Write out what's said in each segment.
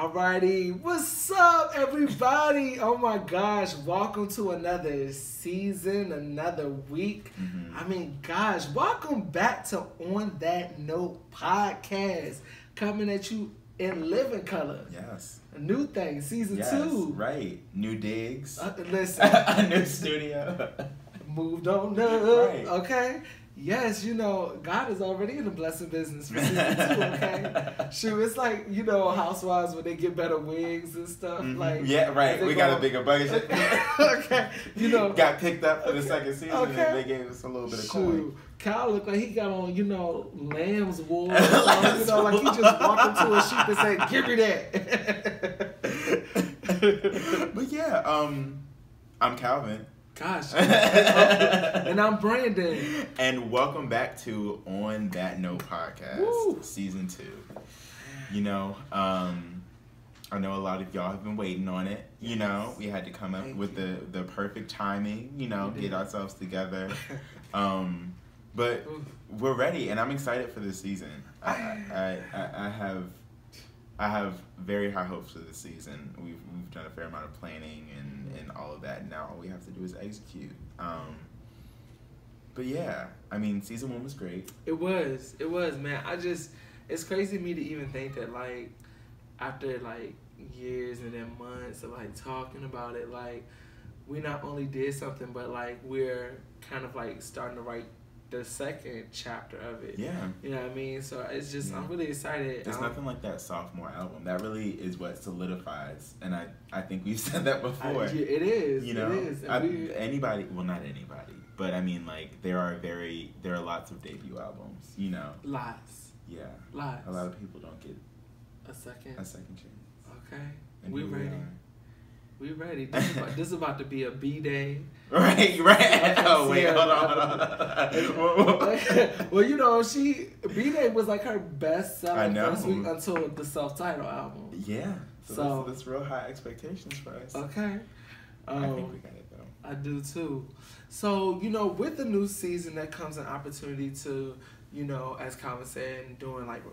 Alrighty, what's up, everybody? Oh my gosh, welcome to another season, another week. I mean, gosh, welcome back to On That Note podcast, coming at you in living color. Yes. A new thing, season 2. Right. New digs. Listen. A new studio. Moved on up. Right. Okay. Yes, you know, God is already in the blessing business for season 2, okay? Shoot, it's like, you know, housewives when they get better wigs and stuff. Like, yeah, right. We got a bigger budget. Okay. You know. Got picked up for the second season okay. and they gave us a little bit of coin. Kyle looked like he got on, you know, lamb's wool. You know, like he just walked into a sheep and said, "Give me that." But yeah, I'm Calvin. Gosh. And I'm Brandon. And welcome back to On That Note podcast, Woo. season 2. You know, I know a lot of y'all have been waiting on it. You know, we had to come up with the perfect timing, you know, get ourselves together. But we're ready, and I'm excited for this season. I have very high hopes for this season. We've done a fair amount of planning and all of that. Now all we have to do is execute. But yeah, I mean, season 1 was great. It was, man. It's crazy to me to even think that, like, after, like, years and then months of, like, talking about it, like, we not only did something, but, like, we're kind of, like, starting to write the second chapter of it. Yeah. You know what I mean? So it's just, I'm really excited. There's nothing like that sophomore album. That really is what solidifies. And I think we've said that before. It is. You know? It is. Anybody, well, not anybody, but I mean, like, there are lots of debut albums, you know? Lots. Yeah. Lots. A lot of people don't get a second chance. Okay. And We ready. We ready. This is about to be a B-Day. Right. Oh, wait, hold on. Well, you know, B-Day was like her best seller first week until the self-titled album. Yeah. So that's real high expectations for us. Okay. I think we got it, though. I do, too. So, you know, with the new season, there comes an opportunity to, you know, as Calvin said, doing, like,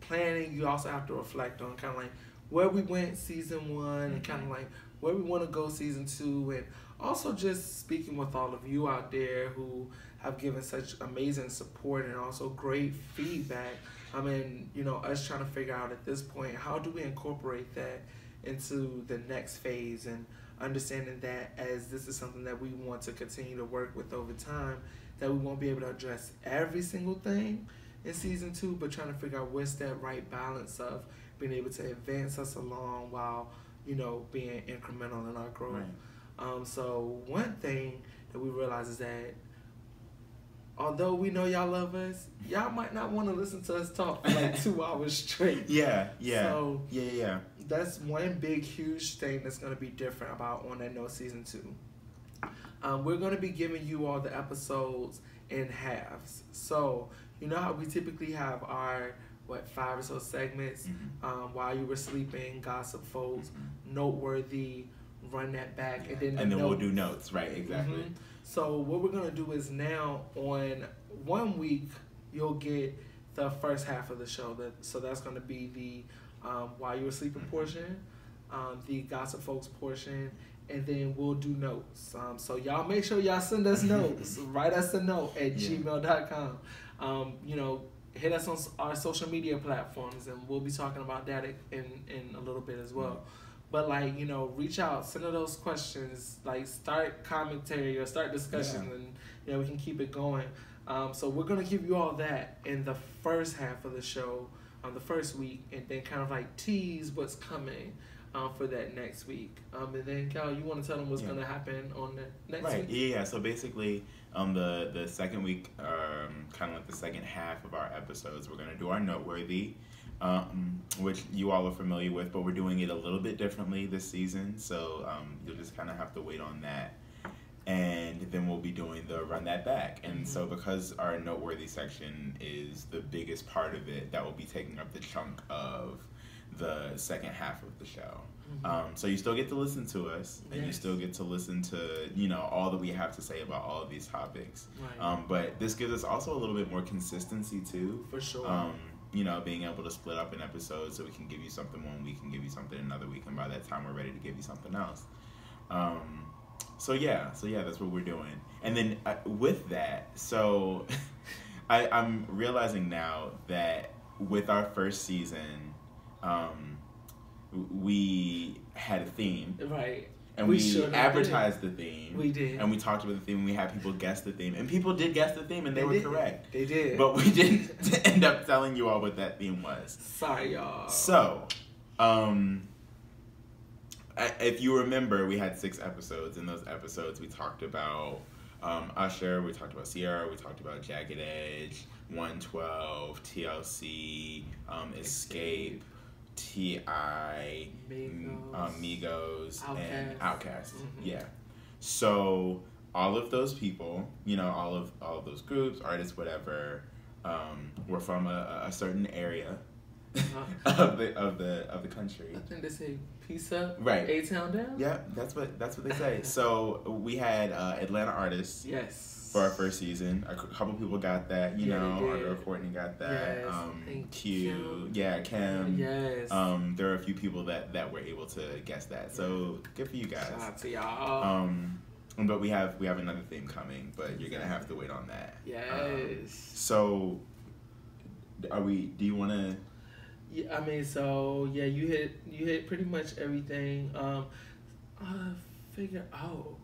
planning. You also have to reflect on kind of, like, where we went season 1 and kind of, like, where we want to go season 2, and also just speaking with all of you out there who have given such amazing support and also great feedback. I mean, you know, us trying to figure out at this point, how do we incorporate that into the next phase, and understanding that as this is something that we want to continue to work with over time, that we won't be able to address every single thing in season 2, but trying to figure out what's that right balance of being able to advance us along while, you know, being incremental in our growth. Right. So one thing that we realize is that although we know y'all love us, y'all might not want to listen to us talk for like 2 hours straight. Yeah. So yeah. That's one big, huge thing that's going to be different about On That Note season 2. We're going to be giving you all the episodes in halves. So you know how we typically have our 5 or so segments, While You Were Sleeping, Gossip Folks, Noteworthy, Run That Back, and then we'll do notes, right? Exactly. So what we're gonna do is now on 1 week you'll get the first half of the show. So that's gonna be the While You Were Sleeping portion, the Gossip Folks portion, and then we'll do notes. So y'all make sure y'all send us notes. Write us a note at gmail.com. You know, hit us on our social media platforms, and we'll be talking about that in a little bit as well. But, like, you know, reach out, send us those questions, like, start commentary or start discussions, and, you know, we can keep it going. So we're going to give you all that in the first half of the show, the first week, and then kind of, like, tease what's coming for that next week. And then, Cal, you want to tell them what's going to happen on the next week? Yeah. So basically, the second week, kind of like the second half of our episodes, we're going to do our Noteworthy, which you all are familiar with, but we're doing it a little bit differently this season. So you'll just kind of have to wait on that. And then we'll be doing the Run That Back. And so because our Noteworthy section is the biggest part of it, that will be taking up the chunk of the second half of the show. So you still get to listen to us, and you still get to listen to, you know, all that we have to say about all of these topics. Right. But this gives us also a little bit more consistency too. For sure. being able to split up an episode so we can give you something one week and give you something another week, and by that time we're ready to give you something else. So that's what we're doing. And then with that, so I'm realizing now that with our first season, we had a theme. Right. And we advertised the theme. We did. And we talked about the theme, and we had people guess the theme. And people did guess the theme, and they were correct. They did. But we didn't end up telling you all what that theme was. Sorry, y'all. So, if you remember, we had 6 episodes. In those episodes, we talked about Usher, we talked about Sierra, we talked about Jagged Edge, 112, TLC, Escape, T.I., Migos, and Outkast. Mm-hmm. Yeah. So all of those people, all of those groups, artists, whatever, were from a certain area of the country. I think they say peace up, right? A-Town down. Yeah, that's what they say. So we had Atlanta artists. Yes. For our first season, a couple people got that. Our Courtney got that. Yes. Q, Kim. Yes. There are a few people that were able to guess that. So good for you guys. Shout out to y'all. But we have another theme coming, but you're gonna have to wait on that. Yes. So, do you want to? Yeah, I mean, you hit pretty much everything. Figure out.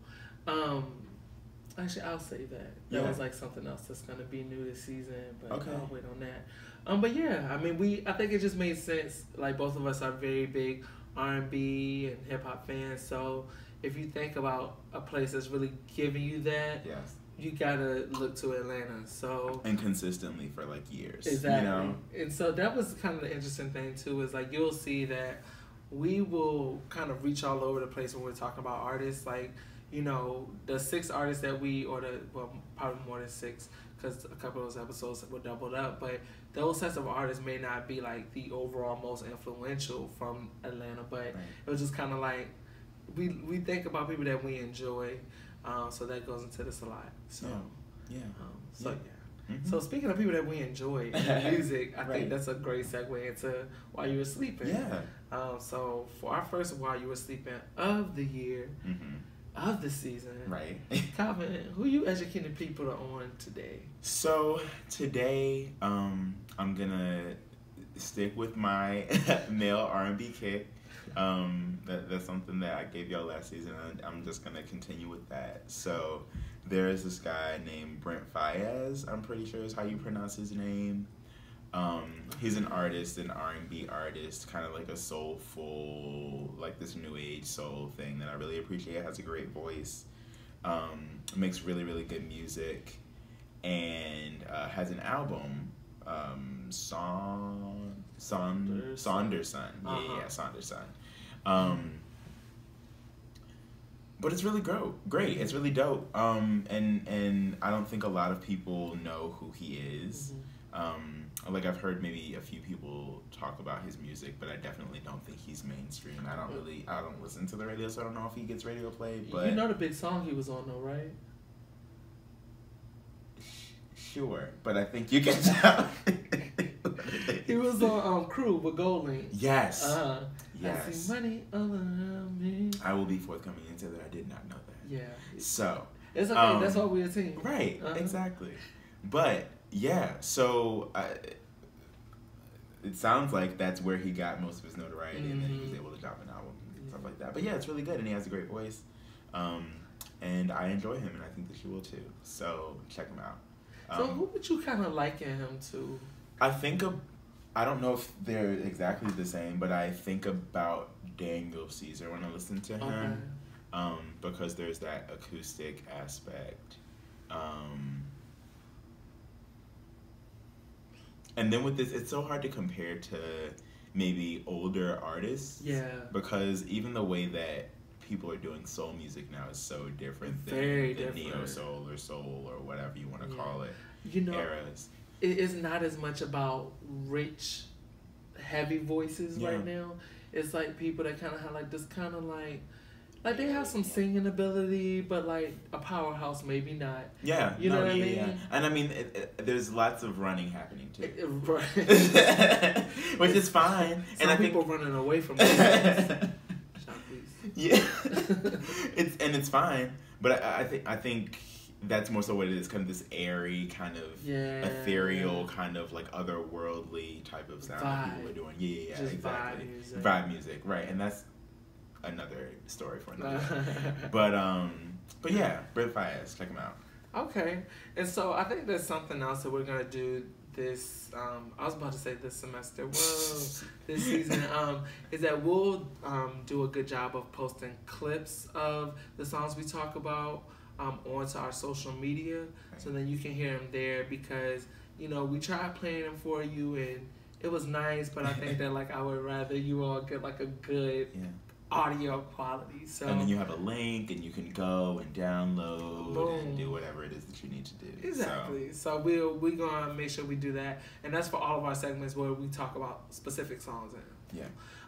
Actually, I'll say that. That was like something else that's gonna be new this season, but okay. I'll wait on that. But yeah, I mean, I think it just made sense. Like, both of us are very big R&B and hip hop fans, so if you think about a place that's really giving you that, yes, you gotta look to Atlanta. So, and consistently for like years, exactly. And so that was kind of the interesting thing too. Is like, you'll see that we will kind of reach all over the place when we're talking about artists. Like, the 6 artists that probably more than 6, because a couple of those episodes were doubled up, but those sets of artists may not be like the overall most influential from Atlanta, but it was just kind of like, we think about people that we enjoy, so that goes into this a lot. So, Mm-hmm. So speaking of people that we enjoy in music, I think that's a great segue into While You Were Sleeping. Yeah. So for our first While You Were Sleeping of the year, of the season, right? Calvin, who you educating people on today? So today, I'm gonna stick with my male R&B kick. That's something that I gave y'all last season, and I'm just gonna continue with that. So there is this guy named Brent Faiyaz, I'm pretty sure is how you pronounce his name. He's an artist, an R&B artist, kind of like a soulful, like this new age soul thing that I really appreciate. Has a great voice, makes really, really good music, and has an album, Saunderson. Yeah, Saunderson. But it's really great. It's really dope. And I don't think a lot of people know who he is. Like, I've heard maybe a few people talk about his music, but I definitely don't think he's mainstream. I don't listen to the radio, so I don't know if he gets radio play. But the big song he was on though, right? Sure, but I think you can tell. He was on Crew with Goldlink. Yes. Yes. I see money around me. I will be forthcoming and say that I did not know that. Yeah. So it's okay. That's why we're a team. Right. Exactly. But yeah, so it sounds like that's where he got most of his notoriety, and then he was able to drop an album and stuff like that. But yeah, it's really good, and he has a great voice, and I enjoy him, and I think that you will too. So check him out. So who would you kind of liken him to? I don't know if they're exactly the same, but I think about Daniel Caesar when I listen to him, because there's that acoustic aspect. And then with this, it's so hard to compare to maybe older artists. Yeah. Because even the way that people are doing soul music now is so different than the neo soul or soul or whatever you want to call it. Eras. It is not as much about rich, heavy voices right now. It's like people that kind of have like this kind of like Like, they have some singing ability, but, like, a powerhouse, maybe not. Yeah. You know what I mean? Yeah. And I mean, there's lots of running happening, too. Right. Which is fine. Some and people running away from it. Yeah. It's fine. But I think that's more so what it is, kind of this airy, kind of ethereal, kind of like otherworldly type of sound that people are doing. Yeah, just exactly. Vibe music, right? And that's another story for another day. But yeah, Brit Fayez, check them out. Okay, and so I think there's something else that we're gonna do this. I was about to say this semester. Whoa, this season. Is that we'll do a good job of posting clips of the songs we talk about onto our social media, so then you can hear them there, because we tried playing them for you and it was nice, but I think that like I would rather you all get like a good audio quality. So and then you have a link and you can go and download and do whatever it is that you need to do. Exactly. So we're gonna make sure we do that, and that's for all of our segments where we talk about specific songs.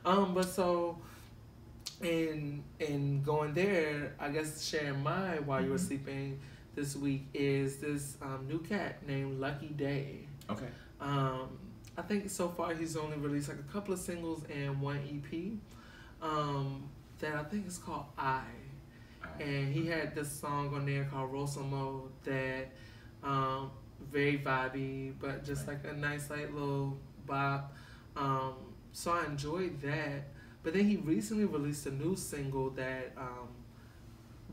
But so in going there, I guess sharing mine while you were sleeping this week is this new cat named Lucky Day. Okay. I think so far he's only released like a couple of singles and one EP. That I think is called I. And he had this song on there called Rosamo that very vibey, but just like a nice like little bop. So I enjoyed that. But then he recently released a new single that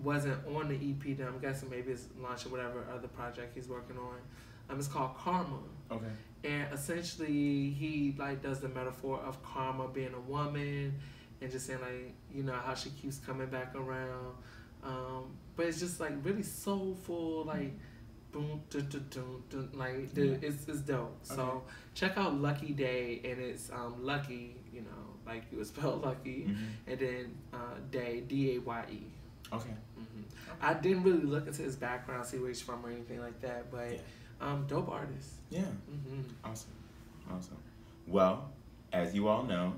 wasn't on the EP that I'm guessing maybe it's launching whatever other project he's working on. It's called Karma. Okay. And essentially he like does the metaphor of karma being a woman, and just saying like, how she keeps coming back around. But it's just like really soulful, like boom, dun, dun, dun, dun, like it's dope. Okay. So check out Lucky Day, and it's Lucky, like you would spell Lucky, and then Day, Daye. Okay. I didn't really look into his background, see where he's from or anything like that, but dope artist. Yeah. Awesome. Well, as you all know,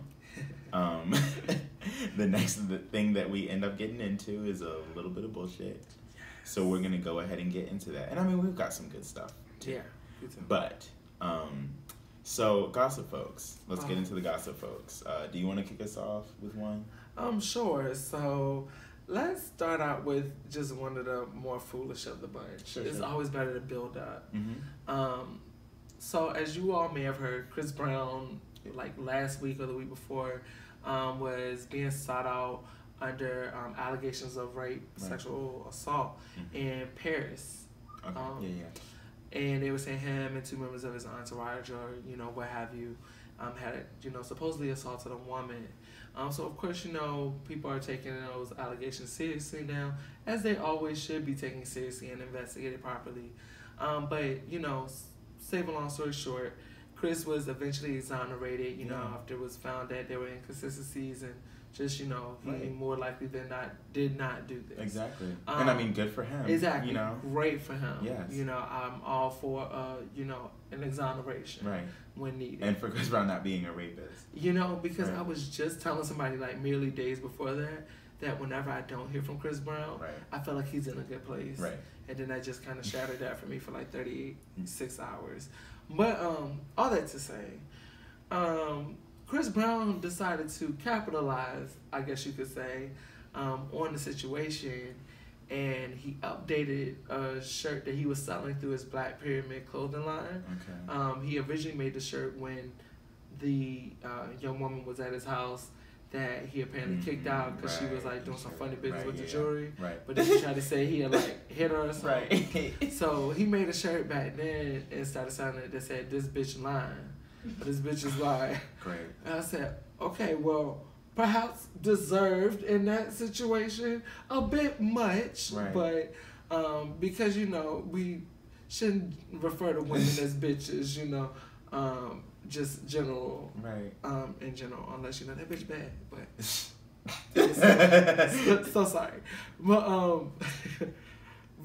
the next thing that we end up getting into is a little bit of bullshit. So we're gonna go ahead and get into that. And I mean, we've got some good stuff too. Yeah, good stuff. But so gossip folks, let's get into the gossip folks. Do you want to kick us off with one? Sure. So let's start out with just one of the more foolish of the bunch. Sure. It's always better to build up. So as you all may have heard, Chris Brown, like last week or the week before, was being sought out under allegations of rape, sexual assault in Paris. Okay. And they were saying him and two members of his entourage, or what have you, had supposedly assaulted a woman. So of course people are taking those allegations seriously now, as they always should be taken seriously and investigated properly. But save a long story short, Chris was eventually exonerated, after it was found that there were inconsistencies, and just, he more likely than not did not do this. Exactly. And I mean, good for him. Exactly. Great for him. Yes. I'm all for, an exoneration. Right. When needed. And for Chris Brown not being a rapist. Because I was just telling somebody like merely days before that whenever I don't hear from Chris Brown, I feel like he's in a good place. Right. And then that just kind of shattered that for me for like 36 hours. But all that to say, Chris Brown decided to capitalize, I guess you could say, on the situation, and he updated a shirt that he was selling through his Black Pyramid clothing line. Okay. He originally made the shirt when the young woman was at his house that he apparently kicked out because she was like doing some funny business with the jewelry. Right. But then he tried to say he had like hit her or something. Right. So he made a shirt back then and started selling it that said, "This bitch lying. This bitch is lying." Great. And I said, okay, well, perhaps deserved in that situation a bit much, but because we shouldn't refer to women as bitches, just general, in general, unless that bitch bad, but so sorry,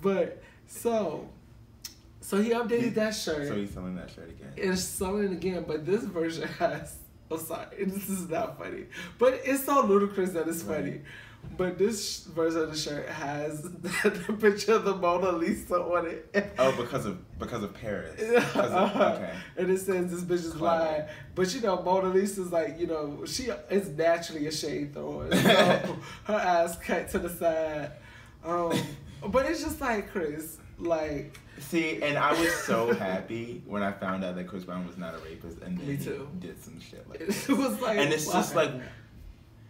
but so he updated that shirt. So he's selling that shirt again. It's selling it again, but this version has, I'm sorry, this is not funny, but it's so ludicrous that it's funny. But this version of the shirt has the picture of the Mona Lisa on it. Oh, because of Paris. Okay. And it says this bitch is blind. But you know, Mona Lisa's like, you know, she is naturally a shade thrower. So her ass cut to the side. But it's just like, Chris, like... See, and I was so happy when I found out that Chris Brown was not a rapist, and then Me too. he did some shit like this. It was like... And it's just like...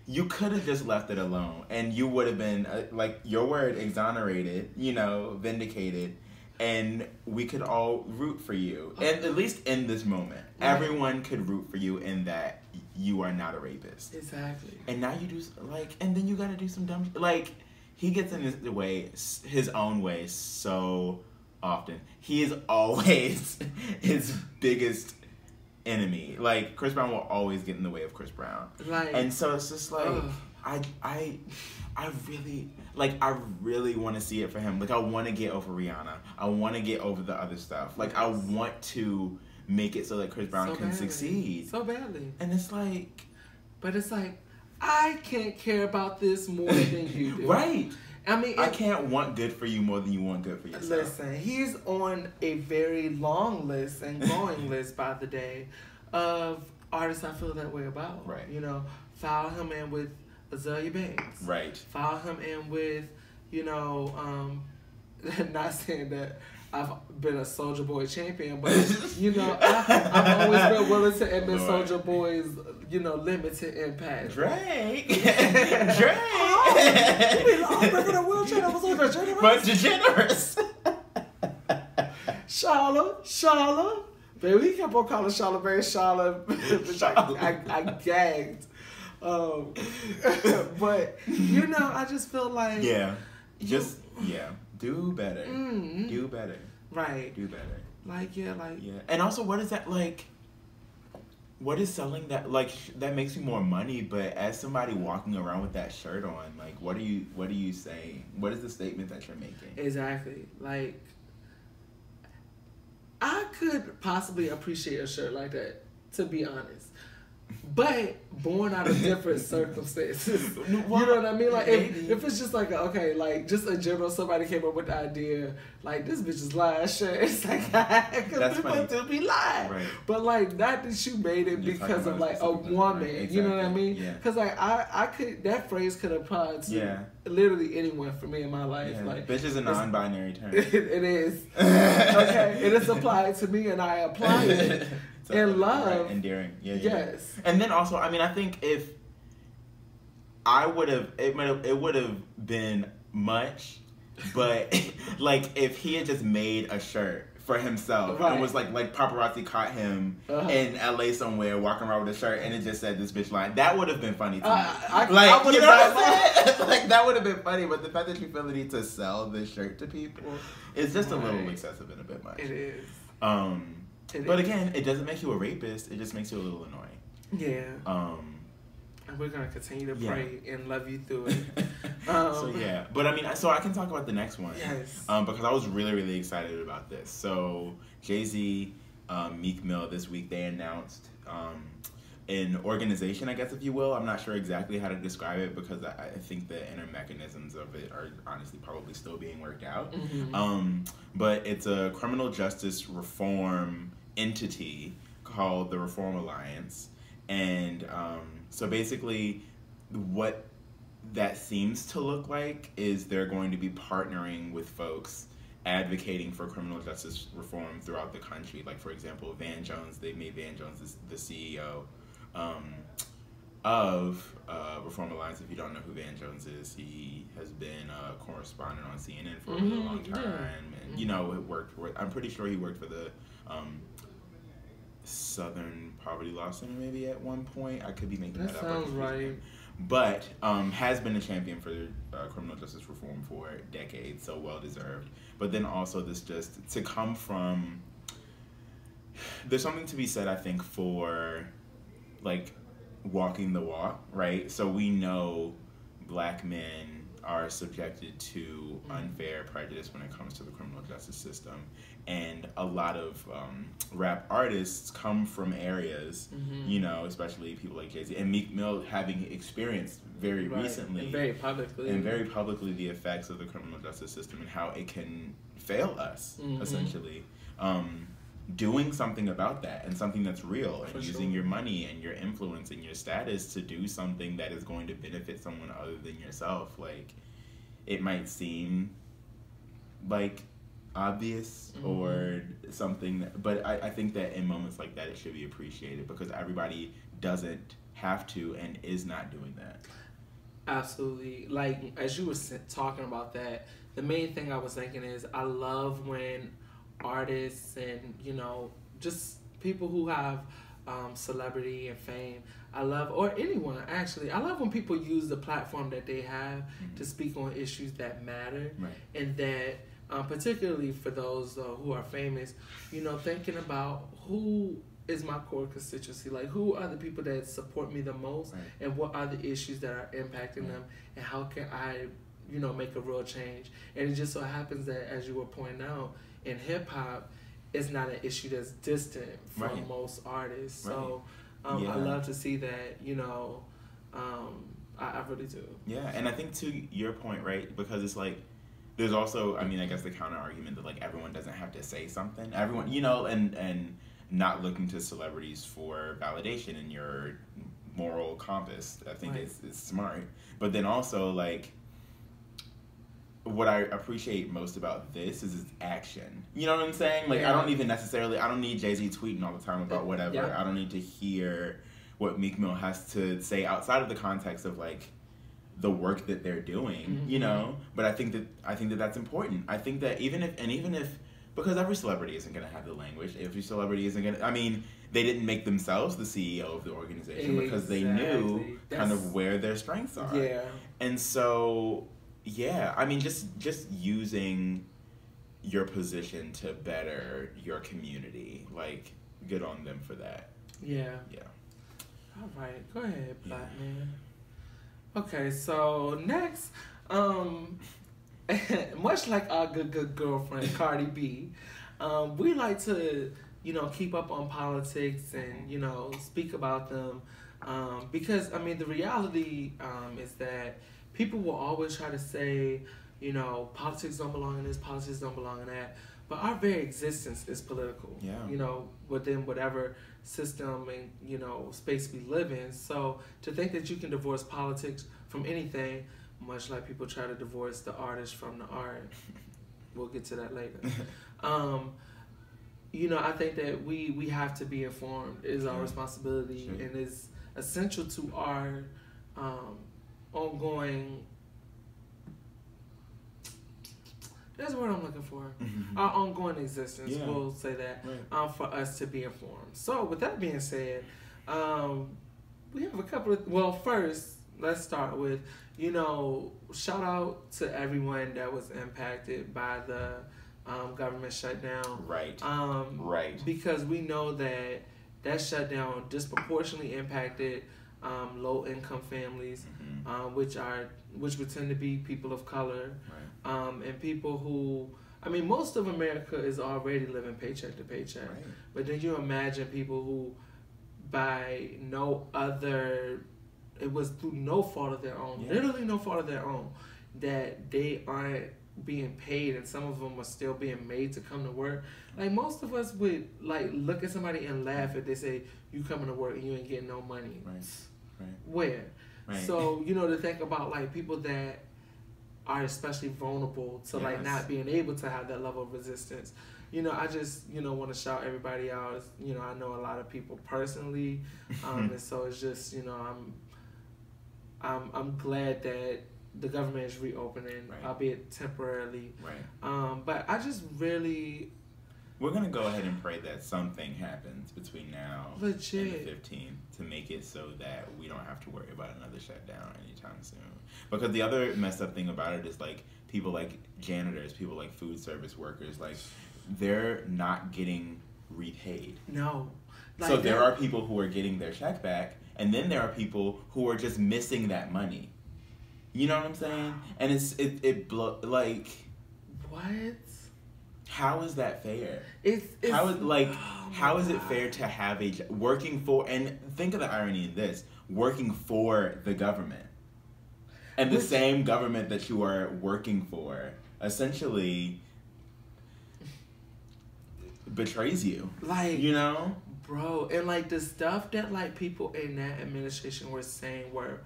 You could have just left it alone, and you would have been, like, your word, exonerated, you know, vindicated, and we could all root for you. And at least in this moment. Right. Everyone could root for you in that you are not a rapist. Exactly. And now you do, like, and then you gotta do some dumb, like, he gets in his own way so often. He is always his biggest enemy. Like, Chris Brown will always get in the way of Chris Brown. Like, and so it's just like, I really want to see it for him. Like, I want to get over Rihanna. I want to get over the other stuff. Like, I want to make it so that Chris Brown can succeed. So badly. And it's like... But it's like, I can't care about this more than you do. Right. I mean, I can't want good for you more than you want good for yourself. Listen, he's on a very long list and growing list by the day of artists I feel that way about. Right. You know, file him in with Azalea Banks. Right. File him in with, you know, not saying that I've been a Soulja Boy champion, but, you know, I've always been willing to admit Soulja Boy's, you know, limited impact. Drake. But degenerous. Charlotte. Baby, he kept on calling Charlotte very Charlotte. I gagged. But, you know, I just feel like... Yeah. Do better. Mm-hmm. Do better. Right. Do better. Yeah. And also, what is that, like... What is selling that, like, that makes you more money, but as somebody walking around with that shirt on, like, what are you saying? What is the statement that you're making? Exactly. Like, I could possibly appreciate a shirt like that, to be honest. But born out of different circumstances. You know what I mean? Like, if it's just like, okay, like, just in general, somebody came up with the idea, like, this bitch is lying shirt. It's like, because people do be lying. Right. But, like, not that you made it because of, like, a woman. Right. Exactly. You know what I mean? Because, like, I could, that phrase could apply to literally anyone for me in my life. Yeah. Like, bitch is a non-binary term. It is. Okay? It is applied to me, and I apply it. And love. Right, endearing. Yeah. Yes. And then also, I mean, I think if I would have, it would have been much, but like if he had just made a shirt for himself and was like paparazzi caught him in LA somewhere walking around with a shirt and it just said this bitch line, that would have been funny to me. I you know what I'm saying? Like that would have been funny, but the fact that you feel the need to sell this shirt to people is just a little excessive and a bit much. It is. But again, it doesn't make you a rapist. It just makes you a little annoying. Yeah. And we're going to continue to pray and love you through it. So, yeah. But, I mean, so I can talk about the next one. Yes. Because I was really, really excited about this. So, Jay-Z, Meek Mill, this week, they announced an organization, I guess, if you will. I'm not sure exactly how to describe it because I think the inner mechanisms of it are honestly probably still being worked out. Mm-hmm. But it's a criminal justice reform entity called the Reform Alliance. And so basically what that seems to look like is they're going to be partnering with folks advocating for criminal justice reform throughout the country. Like, for example, Van Jones, they made Van Jones the CEO of Reform Alliance. If you don't know who Van Jones is, he has been a correspondent on CNN for a really long time. And, you know, I'm pretty sure he worked for the Southern Poverty Law Center maybe at one point. I could be making that up. That sounds right. But has been a champion for criminal justice reform for decades, so well deserved. But then also this just to come from, there's something to be said, I think, for like walking the walk, right? So we know black men are subjected to unfair prejudice when it comes to the criminal justice system. And a lot of rap artists come from areas, you know, especially people like Jay-Z and Meek Mill, having experienced very recently and very publicly the effects of the criminal justice system and how it can fail us, essentially. Doing something about that, and something that's real, and using your money and your influence and your status to do something that is going to benefit someone other than yourself. Like, it might seem like obvious or something, but I think that in moments like that it should be appreciated, because everybody doesn't have to and is not doing that. Absolutely. Like, as you were talking about that, the main thing I was thinking is, I love when artists and, you know, just people who have celebrity and fame, I love, or anyone actually, I love when people use the platform that they have to speak on issues that matter, and that particularly for those who are famous, you know, thinking about who is my core constituency, like who are the people that support me the most, and what are the issues that are impacting them, and how can I, you know, make a real change. And it just so happens that, as you were pointing out, in hip hop, it's not an issue that's distant from most artists. So I love to see that, you know, I really do. Yeah, and I think to your point, right, because it's like, there's also, I mean, I guess the counter argument that, like, everyone doesn't have to say something. Everyone, you know, and not looking to celebrities for validation in your moral compass, I think is smart. But then also, like, what I appreciate most about this is its action. You know what I'm saying? Like, I don't need Jay-Z tweeting all the time about whatever. I don't need to hear what Meek Mill has to say outside of the context of, like, the work that they're doing, you know? But I think that that's important. I think that even if because every celebrity isn't going to have the language. Every celebrity isn't going to, I mean, they didn't make themselves the CEO of the organization because they knew kind of where their strengths are. Yeah. And so, yeah, I mean, just using your position to better your community, like, good on them for that. Yeah. Yeah. All right, go ahead, Black Man. Okay, so next, much like our good girlfriend Cardi B, we like to, you know, keep up on politics and, you know, speak about them, because, I mean, the reality is that people will always try to say, you know, politics don't belong in this, politics don't belong in that, but our very existence is political, you know, within whatever system and, you know, space we live in. So to think that you can divorce politics from anything, much like people try to divorce the artist from the art, we'll get to that later. You know, I think that we have to be informed. It is our responsibility, and is essential to our ongoing, that's what I'm looking for. Our ongoing existence, we'll say that, for us to be informed. So with that being said, we have a couple of, well, first, let's start with, you know, shout out to everyone that was impacted by the government shutdown. Right. Because we know that shutdown disproportionately impacted low-income families, which would tend to be people of color, and people who, I mean, most of America is already living paycheck to paycheck. But then you imagine people who, by no other, it was through no fault of their own, literally no fault of their own, that they aren't being paid, and some of them are still being made to come to work. Like, most of us would, like, look at somebody and laugh if they say, you coming to work and you ain't getting no money. Where? So, you know, to think about, like, people that are especially vulnerable to, like, not being able to have that level of resistance. You know, I just, you know, want to shout everybody out. It's, you know, I know a lot of people personally, and so it's just, you know, I'm glad that the government is reopening, albeit temporarily. But I just really, we're gonna go ahead and pray that something happens between now and the 15th to make it so that we don't have to worry about another shutdown anytime soon. Because the other messed up thing about it is, like, people like janitors, people like food service workers, like, they're not getting repaid. No. Like, so there are people who are getting their check back, and then there are people who are just missing that money. You know what I'm saying? And like, what? how is that fair? It's how is like oh how is God. it fair to have working for, and think of the irony in this, working for the government, and the same government that you are working for essentially betrays you, like, you know, bro. And like the stuff that like people in that administration were saying were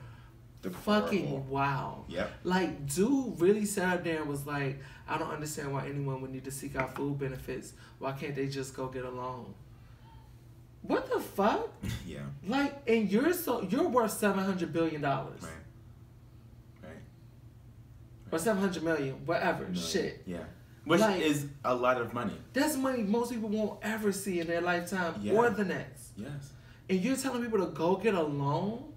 fucking wow. Yep. Like, dude really sat up there and was like, I don't understand why anyone would need to seek out food benefits. Why can't they just go get a loan? What the fuck? Yeah. Like, and you're worth $700 billion. Right. Or 700 million, whatever. Shit. Yeah. Which like, is a lot of money. That's money most people won't ever see in their lifetime or the next. Yes. And you're telling people to go get a loan?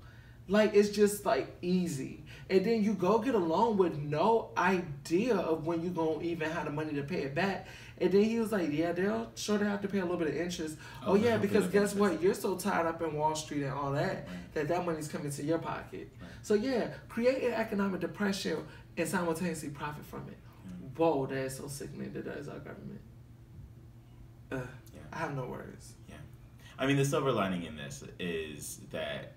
Like, it's just, like, easy. And then you go get a loan with no idea of when you're going to even have the money to pay it back. And then he was like, yeah, they'll sure they have to pay a little bit of interest. Oh yeah, because guess what? You're so tied up in Wall Street and all that, that money's coming to your pocket. Right. So yeah, create an economic depression and simultaneously profit from it. Whoa, that is so sickening that is our government. I have no words. Yeah. I mean, the silver lining in this is that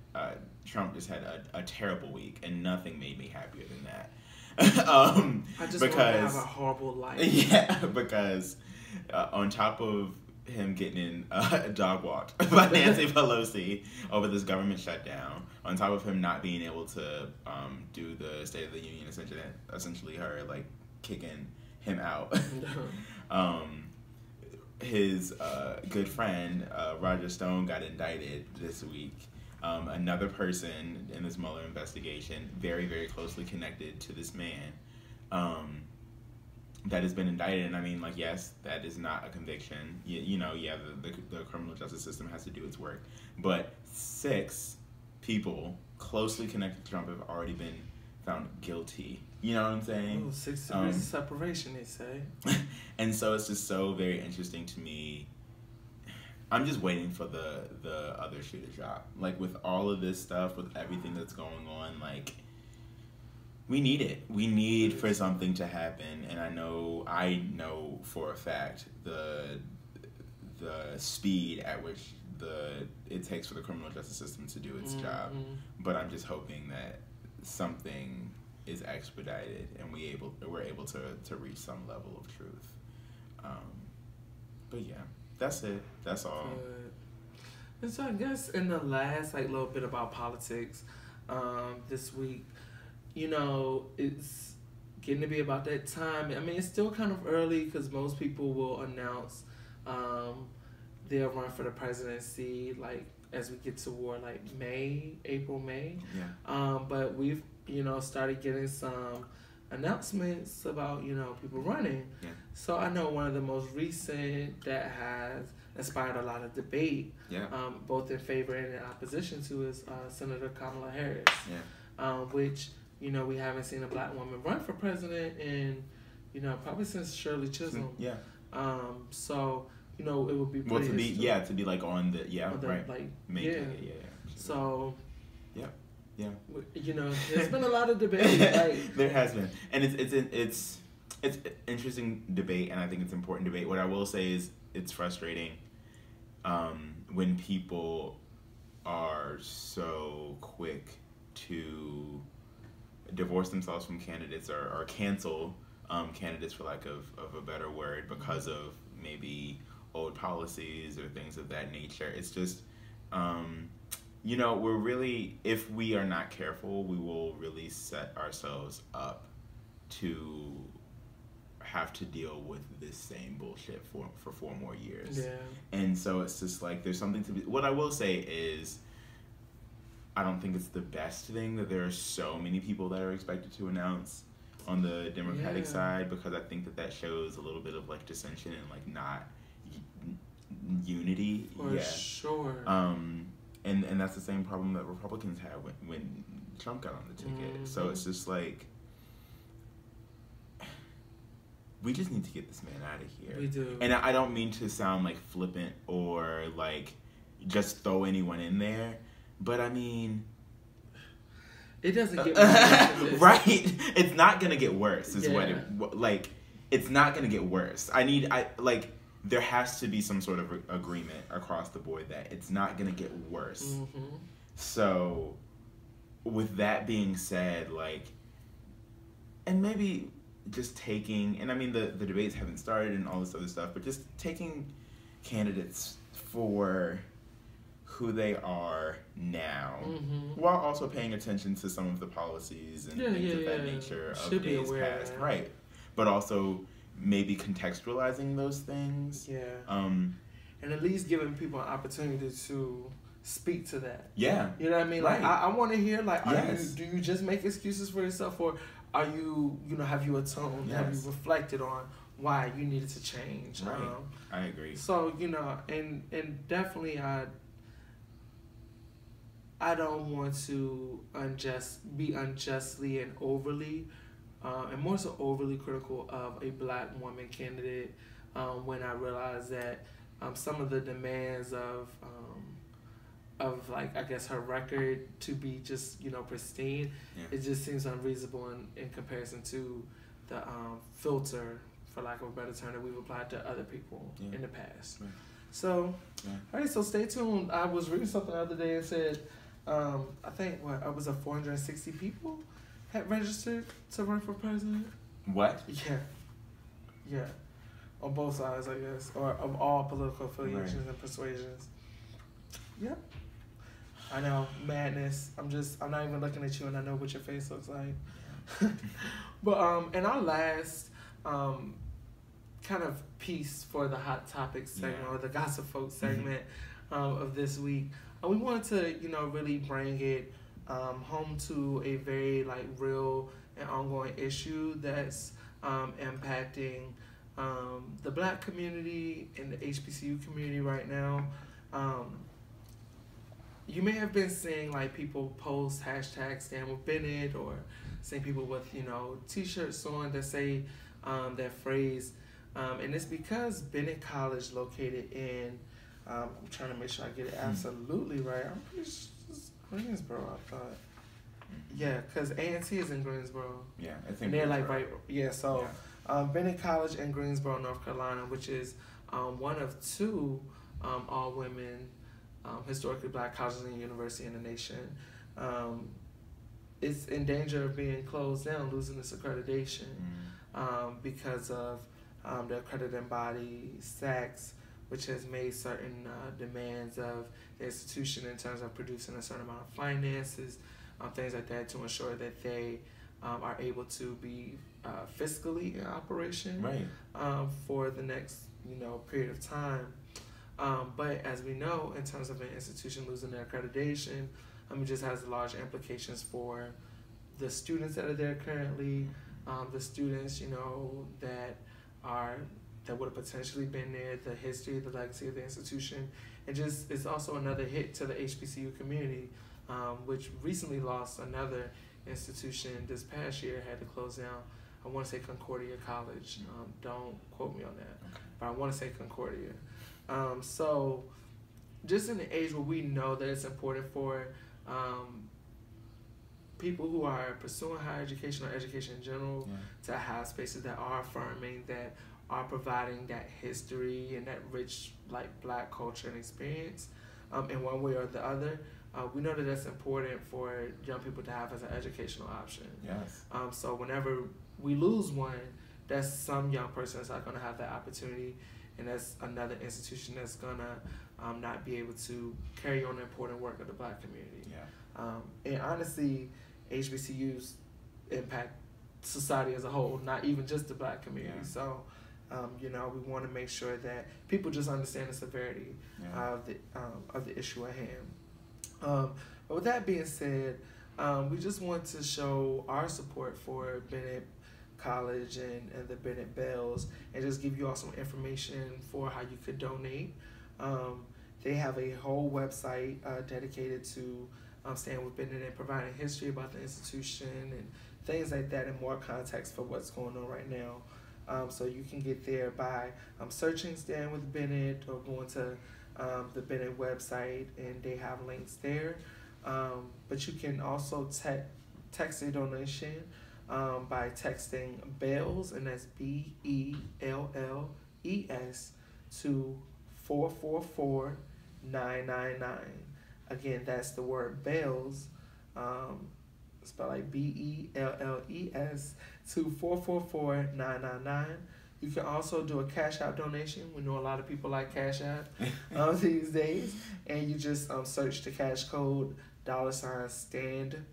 Trump just had a terrible week, and nothing made me happier than that. I just want to have a horrible life. Yeah, because on top of him getting dog walked by Nancy Pelosi over this government shutdown, on top of him not being able to do the State of the Union, essentially her like kicking him out. His good friend Roger Stone got indicted this week. Another person in this Mueller investigation, very, very closely connected to this man, that has been indicted. And I mean, like, yes, that is not a conviction. The criminal justice system has to do its work. But 6 people closely connected to Trump have already been found guilty. You know what I'm saying? Ooh, 6 degrees of separation, they say. And so it's just so very interesting to me. I'm just waiting for the other shoe to drop. Like, with all of this stuff, with everything that's going on, like, we need it. We need for something to happen. And I know for a fact the speed at which it takes for the criminal justice system to do its job. But I'm just hoping that something is expedited and we're able to reach some level of truth. But yeah. That's it. That's all. And so I guess in the last little bit about politics, this week, it's getting to be about that time. I mean, it's still kind of early because most people will announce they'll run for the presidency as we get toward April, May. Yeah. But we've started getting some announcements about people running. Yeah. So I know one of the most recent that has inspired a lot of debate, both in favor and in opposition to, is Senator Kamala Harris. Yeah. Which we haven't seen a black woman run for president in probably since Shirley Chisholm. Yeah. So it would be pretty to be on the right. So. Yeah. Yeah. There's been a lot of debate. There has been, and it's interesting debate, and I think it's important debate. What I will say is it's frustrating when people are so quick to divorce themselves from candidates or cancel candidates, for lack of a better word, because of maybe old policies or things of that nature. It's just we're really, if we are not careful, we will really set ourselves up to have to deal with this same bullshit for 4 more years. Yeah. And so it's just there's something to be, what I will say is, I don't think it's the best thing that there are so many people that are expected to announce on the Democratic side, because I think that shows a little bit of dissension and not unity. For sure. And that's the same problem that Republicans had when Trump got on the ticket. Mm-hmm. So it's just we just need to get this man out of here. We do. And I don't mean to sound flippant or just throw anyone in there, but I mean, It doesn't get worse than this. Right? It's not gonna get worse. Is Yeah. It's not gonna get worse. There has to be some sort of agreement across the board that it's not gonna get worse. Mm-hmm. So, with that being said, and maybe just taking, and I mean the debates haven't started and all this other stuff, but just taking candidates for who they are now, while also paying attention to some of the policies and things of that nature of days past, right? But also maybe contextualizing those things. Yeah. And at least giving people an opportunity to speak to that. Yeah. You know what I mean? Right. I want to hear, Yes. do you just make excuses for yourself, or are you, have you atoned? Yes. Have you reflected on why you needed to change? Right. I agree. So, and definitely I don't want to be unjustly and overly, and more so overly critical of a black woman candidate, when I realize that some of the demands of I guess her record to be just pristine, it just seems unreasonable in comparison to the filter, for lack of a better term, that we've applied to other people in the past. Right. So, all right, so stay tuned. I was reading something the other day and said, I think I was 460 people had registered to run for president. What? Yeah, on both sides, I guess, or of all political affiliations and persuasions. Yep. I know, madness. I'm not even looking at you, and I know what your face looks like. But in our last kind of piece for the Hot Topics segment, or the Gossip Folk segment of this week, we wanted to really bring it home to a very real and ongoing issue that's impacting the black community and the HBCU community right now. You may have been seeing people post hashtag Stand with Bennett, or seeing people with t-shirts on that say that phrase, and it's because Bennett College, located in I'm trying to make sure I get it absolutely right. I'm pretty sure it's Greensboro, I thought. Yeah, because A&T is in Greensboro. Yeah, I think. And they're right. Yeah, so Bennett College in Greensboro, North Carolina, which is one of two all-women historically black colleges and university in the nation. It's in danger of being closed down, losing its accreditation because of the accrediting body, SACS, which has made certain demands of the institution in terms of producing a certain amount of finances, things like that, to ensure that they are able to be fiscally in operation for the next period of time. But as we know, in terms of an institution losing their accreditation, it just has large implications for the students that are there currently, the students that would have potentially been there, the history, the legacy of the institution, and just it's also another hit to the HBCU community, which recently lost another institution this past year, had to close down. I want to say Concordia College. Don't quote me on that, but I want to say Concordia. So just in the age where we know that it's important for people who are pursuing higher education or education in general to have spaces that are affirming, that are providing that history and that rich black culture and experience in one way or the other. We know that that's important for young people to have as an educational option. Yes. So whenever we lose one, that's some young person that's not going to have that opportunity, and that's another institution that's going to not be able to carry on the important work of the black community. And honestly, HBCUs impact society as a whole, not even just the black community. So, we want to make sure that people just understand the severity of the issue at hand. But with that being said, we just want to show our support for Bennett College and the Bennett Bells, and just give you all some information for how you could donate. They have a whole website dedicated to Stand with Bennett and providing history about the institution and things like that, and more context for what's going on right now. So you can get there by searching Stand with Bennett, or going to the Bennett website, and they have links there. But you can also text a donation by texting BELLS, and that's BELLES, to 444-999. Again, that's the word BELLS, spelled like BELLES, to 444-999. You can also do a Cash App donation. We know a lot of people like Cash App these days. And you just search the cash code $stand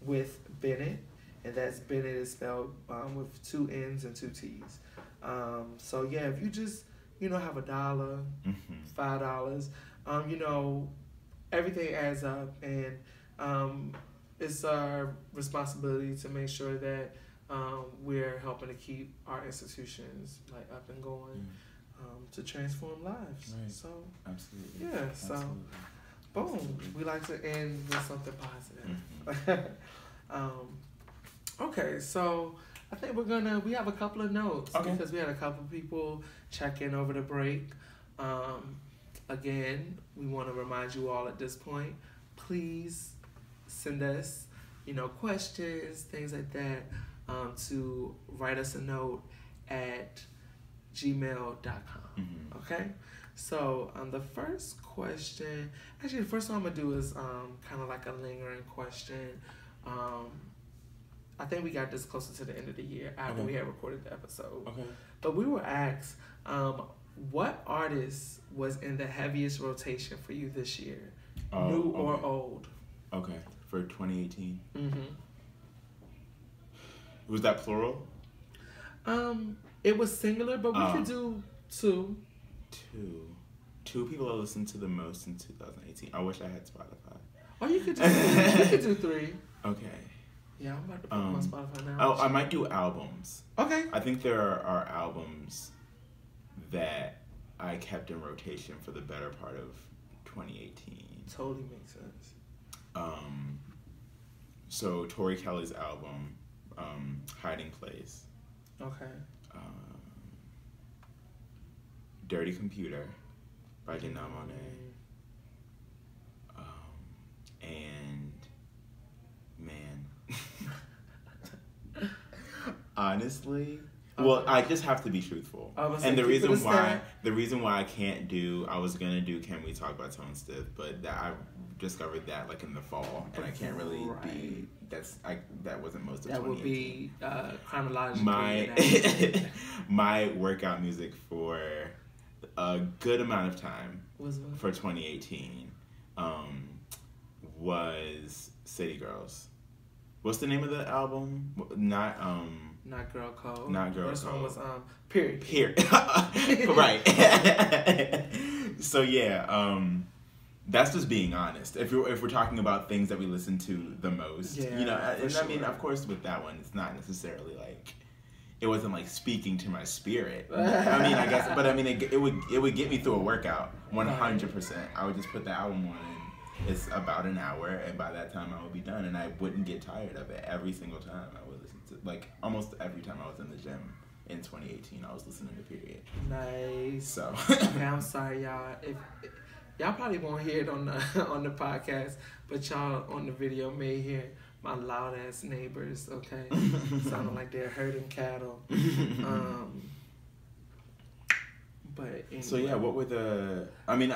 with Bennett. And that's Bennett is spelled with 2 N's and 2 T's. So yeah, if you just, have $1, $5, everything adds up. And it's our responsibility to make sure that we're helping to keep our institutions up and going, to transform lives. Right. So absolutely. Yeah. So Absolutely. boom. Absolutely. We like to end with something positive. Okay. So I think we have a couple of notes, because we had a couple of people check in over the break. Again, we want to remind you all at this point, please send us, questions, things like that, to write us a note at gmail.com. Okay? So, the first question, actually, the first one I'm going to do is kind of like a lingering question. I think we got this closer to the end of the year after we had recorded the episode. Okay. But we were asked, what artist was in the heaviest rotation for you this year? New or old? Okay. For 2018? Was that plural? It was singular, but we could do two. Two people I listened to the most in 2018. I wish I had Spotify. Oh, you could do three. You could do three. Okay. Yeah, I'm about to put them on Spotify now. Oh, I might do albums. Okay. I think there are albums that I kept in rotation for the better part of 2018. Totally makes sense. So Tori Kelly's album, Hiding Place. Okay. Dirty Computer by Janelle Monáe. And man, honestly, well, I just have to be truthful. And the reason why I can't I was gonna do Can We Talk About Tone Stiff, but that I discovered that in the fall, and I can't really be. That wasn't most of 2018. That would be chronologically. My workout music for a good amount of time for 2018 was City Girls. What's the name of the album? Not Girl Code. Not Girl Code. First one was Period. Right. So yeah, that's just being honest. If we're talking about things that we listen to the most, and I mean, of course, with that one, it's not necessarily it wasn't speaking to my spirit. I mean, I guess, but I mean, it would get me through a workout 100%. I would just put the album on. It's about an hour, and by that time I would be done, and I wouldn't get tired of it. Every single time I would listen to, almost every time I was in the gym in 2018, I was listening to Period. Nice. So. Okay, I'm sorry, y'all. If y'all probably won't hear it on the podcast, but y'all on the video may hear my loud ass neighbors. Okay, sounding like they're herding cattle. But anyway. So yeah, what were the? I mean,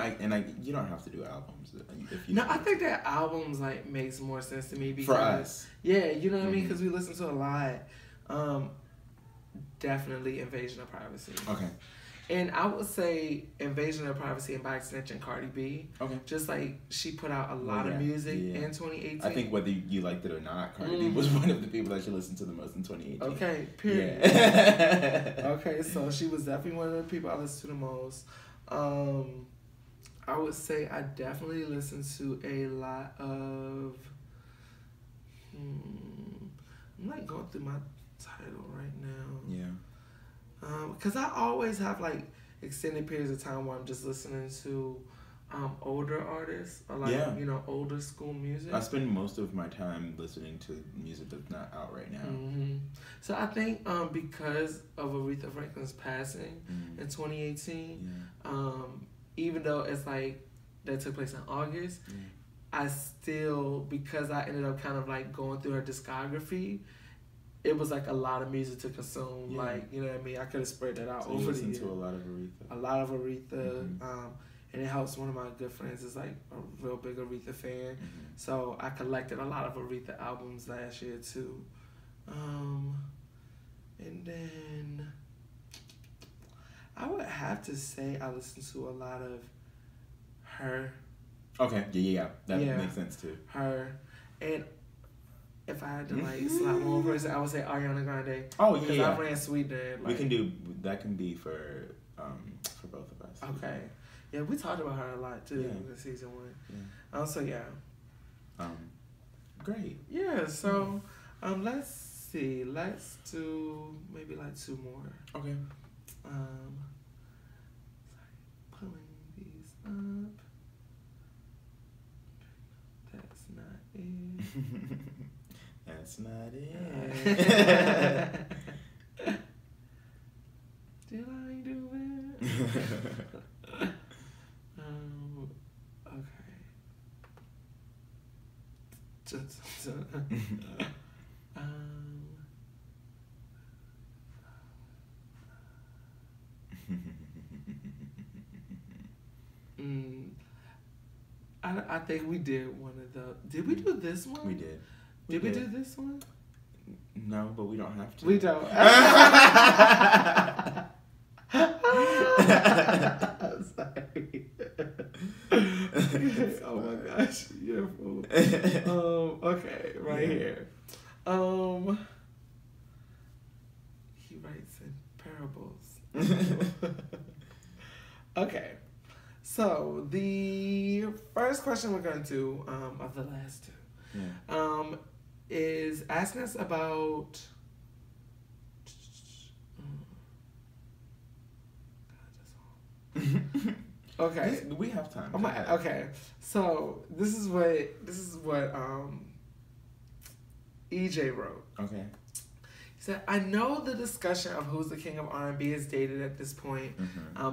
you don't have to do albums if you. No, I think that albums makes more sense to me because for us. Yeah, you know what I mean, because we listen to a lot. Definitely Invasion of Privacy. Okay. And I would say Invasion of Privacy and by extension Cardi B. Okay. Just she put out a lot of music in 2018. I think whether you liked it or not, Cardi B was one of the people that you listened to the most in 2018. Okay, period. Yeah. Okay, so she was definitely one of the people I listened to the most. I would say I definitely listened to a lot of... I'm going through my title right now. Yeah. Because I always have extended periods of time where I'm just listening to older artists or older school music. I spend most of my time listening to music that's not out right now. So I think because of Aretha Franklin's passing in 2018, even though it's that took place in August, I still, because I ended up kind of like going through her discography, it was like a lot of music to consume. Yeah. Like, you know what I mean? I could have spread that out So you over the listen year. to a lot of Aretha. A lot of Aretha. Mm-hmm. And it helps. One of my good friends is like a real big Aretha fan. Mm-hmm. So I collected a lot of Aretha albums last year too. And then I would have to say I listened to a lot of her. Okay, yeah. That makes sense too. Her. And if I had to like slap one person, I would say Ariana Grande. Oh, yeah. Because I ran Sweetener. Like, we can do, that can be for both of us. Okay. Yeah, we talked about her a lot too in season 1. Yeah. So yeah. Great. Yeah, so let's see. Let's do maybe like 2 more. Okay. Pulling these up. That's not it. That's not it. Did I do it? Okay. I think we did one of the. Did we do this one? We did. Did we do this one? No, but we don't have to. We don't. Sorry. Oh my gosh, you're a fool. Okay, right here. He writes in parables. Okay. So the first question we're going to do, of the last 2, is asking us about. Okay. We have time. Okay. So this is what EJ wrote. Okay. He said, I know the discussion of who's the king of R&B is dated at this point,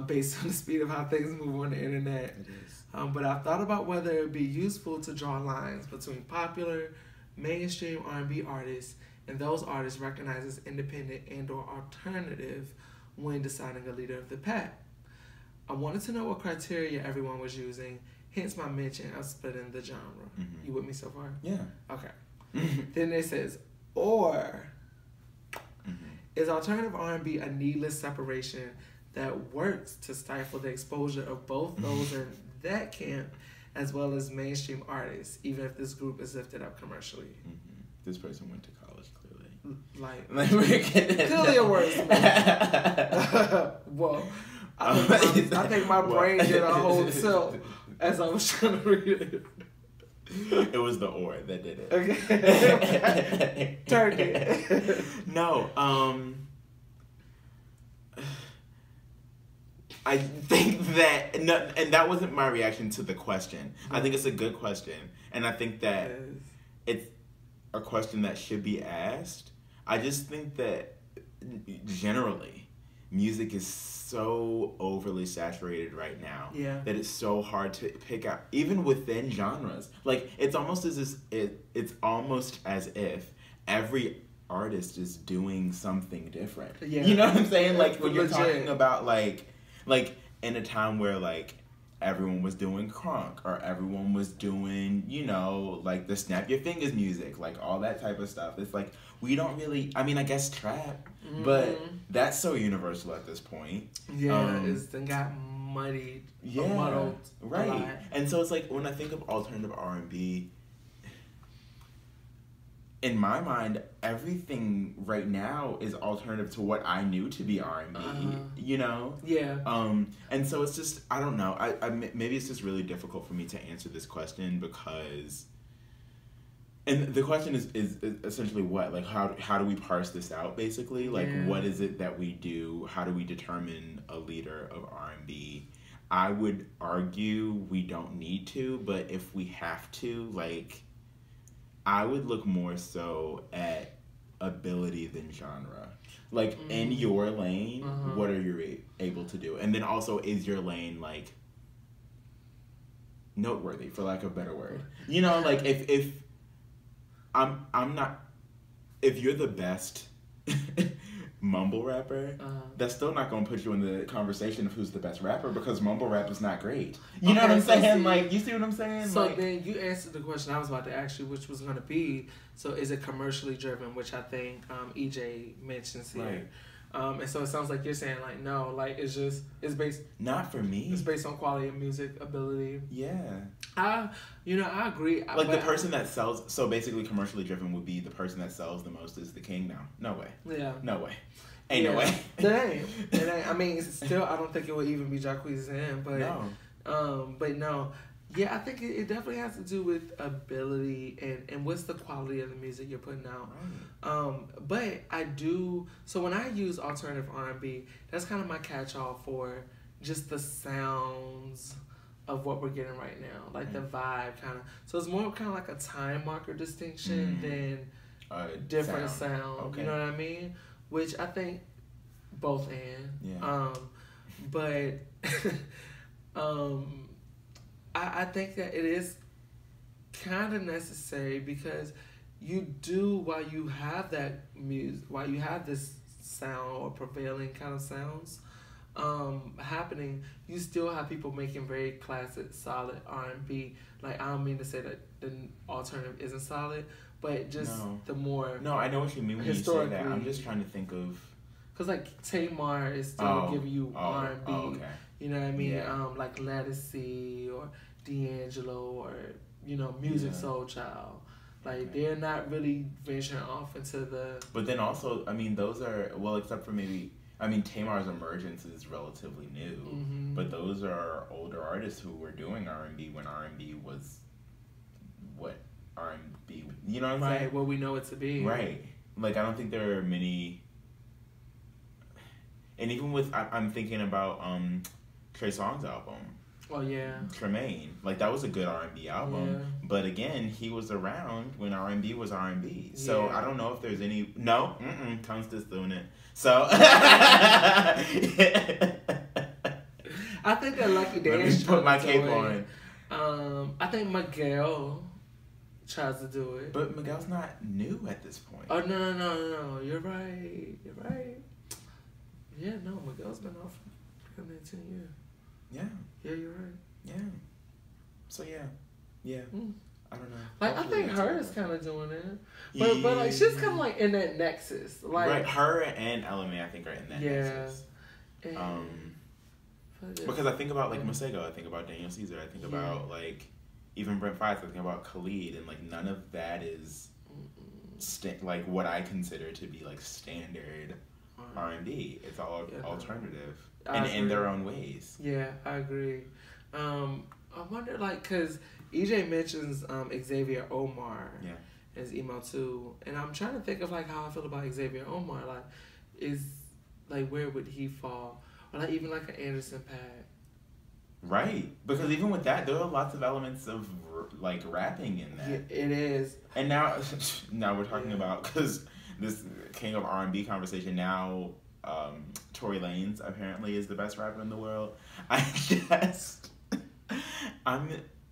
based on the speed of how things move on the internet. It is. But I've thought about whether it would be useful to draw lines between popular, mainstream R&B artists and those artists recognized as independent and or alternative when deciding a leader of the pack. I wanted to know what criteria everyone was using, hence my mention of splitting the genre. Mm-hmm. You with me so far? Yeah. Okay. Then it says, or is alternative R&B a needless separation that works to stifle the exposure of both those in that camp as well as mainstream artists, even if this group is lifted up commercially? This person went to college, clearly. Like we're clearly a wordsmith. Well, I think my brain did a whole tilt as I was trying to read it. It was the or that did it. Okay. Turkey. No, I think that, and that wasn't my reaction to the question. I think it's a good question, and I think that it's a question that should be asked. I just think that generally, music is so overly saturated right now that it's so hard to pick out, even within genres. Like it's almost as if every artist is doing something different. Yeah. You know what I'm saying? Like when you're talking about like in a time where like everyone was doing crunk or everyone was doing, you know, like the snap your fingers music, like all that type of stuff. It's like we don't really, I mean, I guess trap, but that's so universal at this point. Yeah, it's then got muddied. Yeah, muddled right. And so it's like when I think of alternative R&B, in my mind, everything right now is alternative to what I knew to be R&B, you know? Yeah. And so it's just, I don't know. I maybe it's just really difficult for me to answer this question because, and the question is essentially what? Like, how do we parse this out, basically? Like, what is it that we do? How do we determine a leader of R&B? I would argue we don't need to, but if we have to, like, I would look more so at ability than genre. Like, in your lane, what are you able to do? And then also, is your lane, like, noteworthy, for lack of a better word. You know, like if I'm not, if you're the best mumble rapper, that's still not going to put you in the conversation of who's the best rapper, because mumble rap is not great. You know what I'm saying? Like, you see what I'm saying? So like, then you answered the question I was about to ask you, which was going to be, so is it commercially driven, which I think EJ mentions here. Right. And so it sounds like you're saying, like, no, like, it's based... Not for me. It's based on quality of music, ability. Yeah. I agree. Like, the person that sells... So, basically, commercially driven would be the person that sells the most is the king now. No way. Yeah. No way. Ain't no way. It ain't. I mean, still, I don't think it would even be Jacquees in, but... No. But no. Yeah, I think it definitely has to do with ability and what's the quality of the music you're putting out. Right. But I do... So when I use alternative R&B, that's kind of my catch-all for just the sounds of what we're getting right now. Like the vibe kind of... So it's more kind of like a time marker distinction than different sound. Okay. You know what I mean? Which I think both and. Yeah. But... I think that it is kind of necessary, because you do, while you have that music, while you have this sound or prevailing kind of sounds happening, you still have people making very classic, solid R&B. Like, I don't mean to say that the alternative isn't solid, but just the more... No, I know what you mean when you say that. I'm just trying to think of... Because, like, Tamar is still giving you R&B. Oh, okay. You know what I mean? Yeah. Like Ledisi or D'Angelo or, Music Soul Child. Like, they're not really venturing off into the... But then also, I mean, those are... Well, except for maybe... I mean, Tamar's emergence is relatively new. Mm-hmm. But those are older artists who were doing R&B when R&B was... What R&B... You know what I'm saying? Right, what we know it to be. Right. Like, I don't think there are many... And even with... I'm thinking about... Trey Songz's album. Oh, yeah. Tremaine. Like, that was a good R&B album. Yeah. But again, he was around when R&B was R&B. So, Yeah. I don't know if there's any... No. Tongue's just doing it. So... I think that Lucky Dance... Let me put my cape on. I think Miguel tries to do it. But Miguel's not new at this point. Oh, no. You're right. Yeah, no, Miguel's been off for 10 years. Yeah. Yeah, you're right. Yeah. So, yeah. Yeah. I don't know. Like, I think her is kind of doing it. But like, she's kind of like in that nexus. Like, right. Her and LMA, I think, are in that nexus. Because I think about, like, Masego. I think about Daniel Caesar. I think about, like, even Brent Fives. I think about Khalid. And, like, none of that is, like, what I consider to be, like, standard R&B. It's all alternative. And in their own ways. Yeah, I agree. I wonder, like, because EJ mentions Xavier Omar in his email too, and I'm trying to think of like how I feel about Xavier Omar. Like, where would he fall, or like even like an Anderson .Paak? Right, because even with that, there are lots of elements of like rapping in that. Yeah, it is. And now we're talking about, because this king of R&B conversation now. Tory Lanez apparently is the best rapper in the world.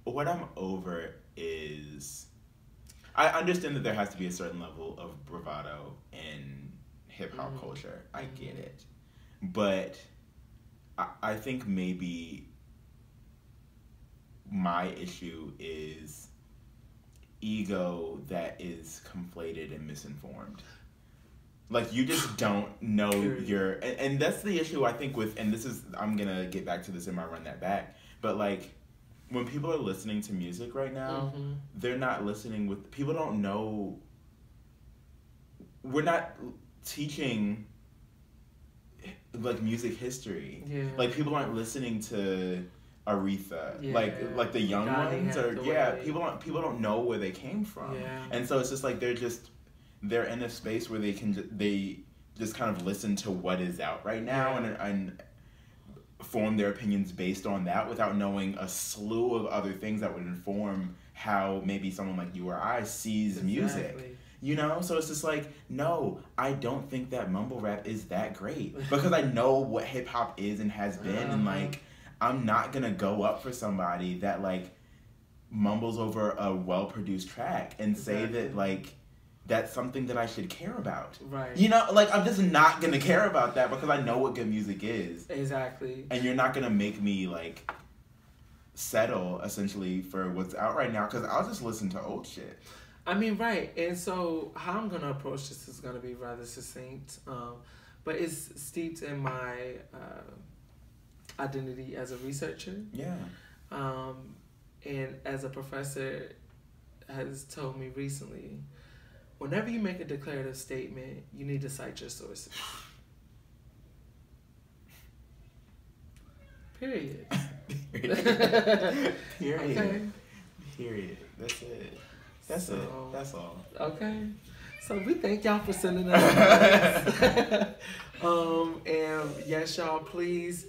What I'm over is, I understand that there has to be a certain level of bravado in hip hop culture. I get it, but I think maybe my issue is ego that is conflated and misinformed. Like, you just don't know and that's the issue I think with, and this is, I'm gonna get back to this in my Run That Back, but like, when people are listening to music right now, they're not listening with, people don't know, we're not teaching, like, music history. Yeah. Like, people aren't listening to Aretha. Yeah. Like the young ones people don't know where they came from. Yeah. And so it's just like, they're in a space where they just kind of listen to what is out right now and form their opinions based on that without knowing a slew of other things that would inform how maybe someone like you or I sees music. You know? So it's just like, no, I don't think that mumble rap is that great. Because I know what hip hop is and has been, and like, I'm not gonna go up for somebody that like mumbles over a well-produced track and say that, like, that's something that I should care about. Right. You know, like, I'm just not going to care about that because I know what good music is. Exactly. And you're not going to make me, like, settle, essentially, for what's out right now because I'll just listen to old shit. I mean, right. And so how I'm going to approach this is going to be rather succinct. But it's steeped in my identity as a researcher. Yeah. And as a professor has told me recently, whenever you make a declarative statement, you need to cite your sources. Period. Period. Okay. Period. That's it. That's it. That's all. Okay. So we thank y'all for sending us. And yes, y'all, please,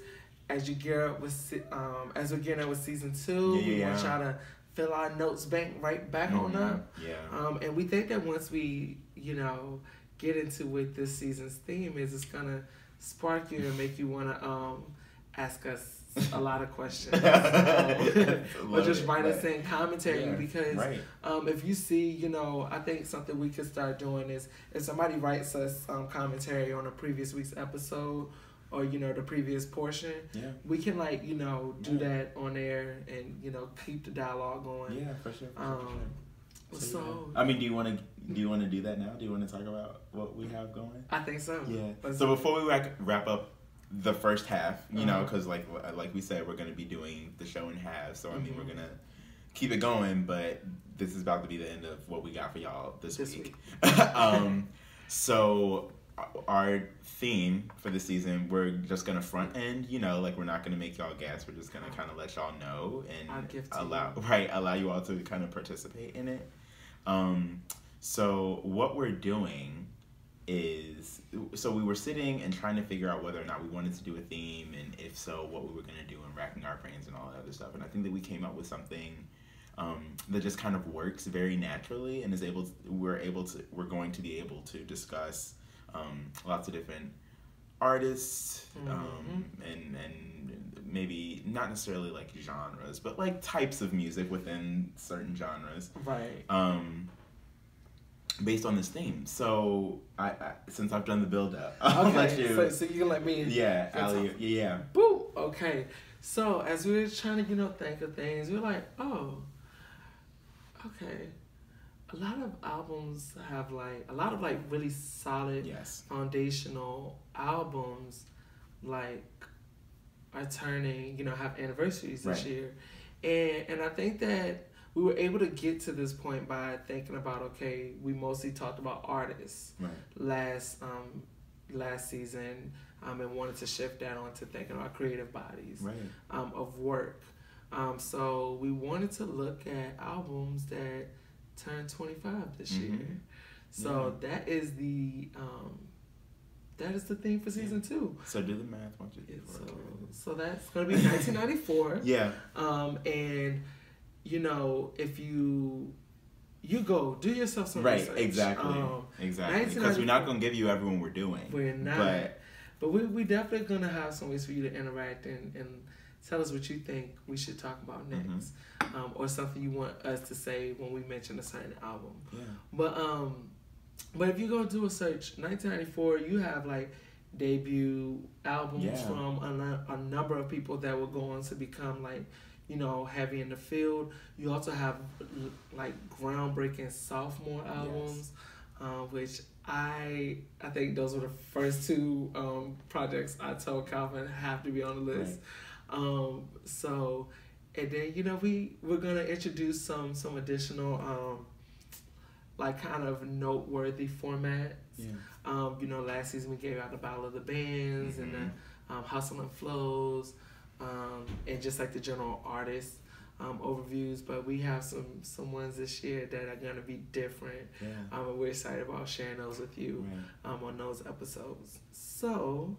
as you gear up with, as we're gearing up with season 2, we want y'all to fill our notes bank right back on up. Yeah. And we think that once we, get into what this season's theme is, it's gonna spark you and make you wanna ask us a lot of questions. Or just write us in commentary because if you see, I think something we could start doing is if somebody writes us commentary on a previous week's episode or, the previous portion, we can do that on air and, keep the dialogue going. Yeah, for sure. So I mean, do you want to do that now? Do you want to talk about what we have going? I think so. Yeah. So before we wrap up the first half, because like we said, we're going to be doing the show in halves. So I mean, we're going to keep it going, but this is about to be the end of what we got for y'all this week. So our theme for the season, we're just going to front end, we're not going to make y'all guess. We're just going to kind of let y'all know and allow you all to kind of participate in it. So what we're doing is, so we were sitting and trying to figure out whether or not we wanted to do a theme, and if so, what we were going to do, and racking our brains and all that other stuff. And I think that we came up with something that just kind of works very naturally and we're going to be able to discuss lots of different artists and maybe not necessarily like genres, but like types of music within certain genres. Right. Based on this theme. So I since I've done the build up, I'll let you. So you can let me. Yeah, Ali. Yeah. Boo. Okay. So as we were trying to think of things, we were like, oh, okay. A lot of albums have a lot of really solid foundational albums are turning, have anniversaries this year. And I think that we were able to get to this point by thinking about, okay, we mostly talked about artists last season, and wanted to shift that on to thinking about creative bodies of work. So we wanted to look at albums that turned 25 this year. So that is the theme for season 2. So do the math. Once you so that's gonna be 1994. Yeah. And if you go do yourself some research. Exactly. Because we're not gonna give you everyone we're doing. We're not. But we definitely gonna have some ways for you to interact and tell us what you think we should talk about next, or something you want us to say when we mention a certain album. Yeah. But if you go do a search, 1994, you have debut albums from a number of people that will go on to become heavy in the field. You also have groundbreaking sophomore albums, which I think those were the first 2 projects I told Calvin have to be on the list. So, and then we're gonna introduce some additional kind of noteworthy formats. Last season we gave out the Battle of the Bands and the Hustle and Flows, and just the general artist overviews. But we have some ones this year that are gonna be different. And we're excited about sharing those with you on those episodes. So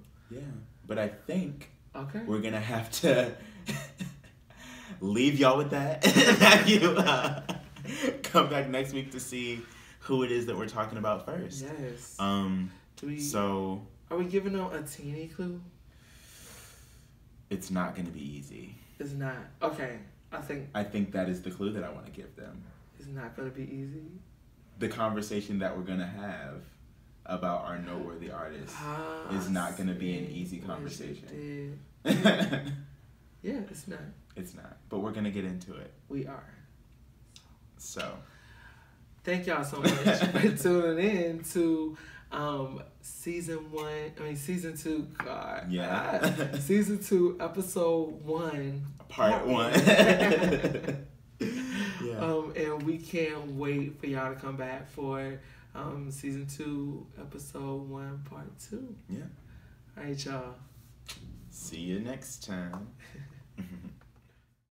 but I think we're gonna have to leave y'all with that. Have you come back next week to see who it is that we're talking about first. Yes. Are we giving them a teeny clue? It's not going to be easy. It's not. Okay. I think that is the clue that I want to give them. It's not going to be easy. The conversation that we're going to have about our noteworthy artists is not going to be an easy conversation. Yeah, it's not. It's not. But we're going to get into it. We are. So. Thank y'all so much for tuning in to season 2, God. Yeah. Season 2, episode 1. Part 1. Yeah. And we can't wait for y'all to come back for season 2, episode 1, part 2. Yeah. All right, y'all. See you next time.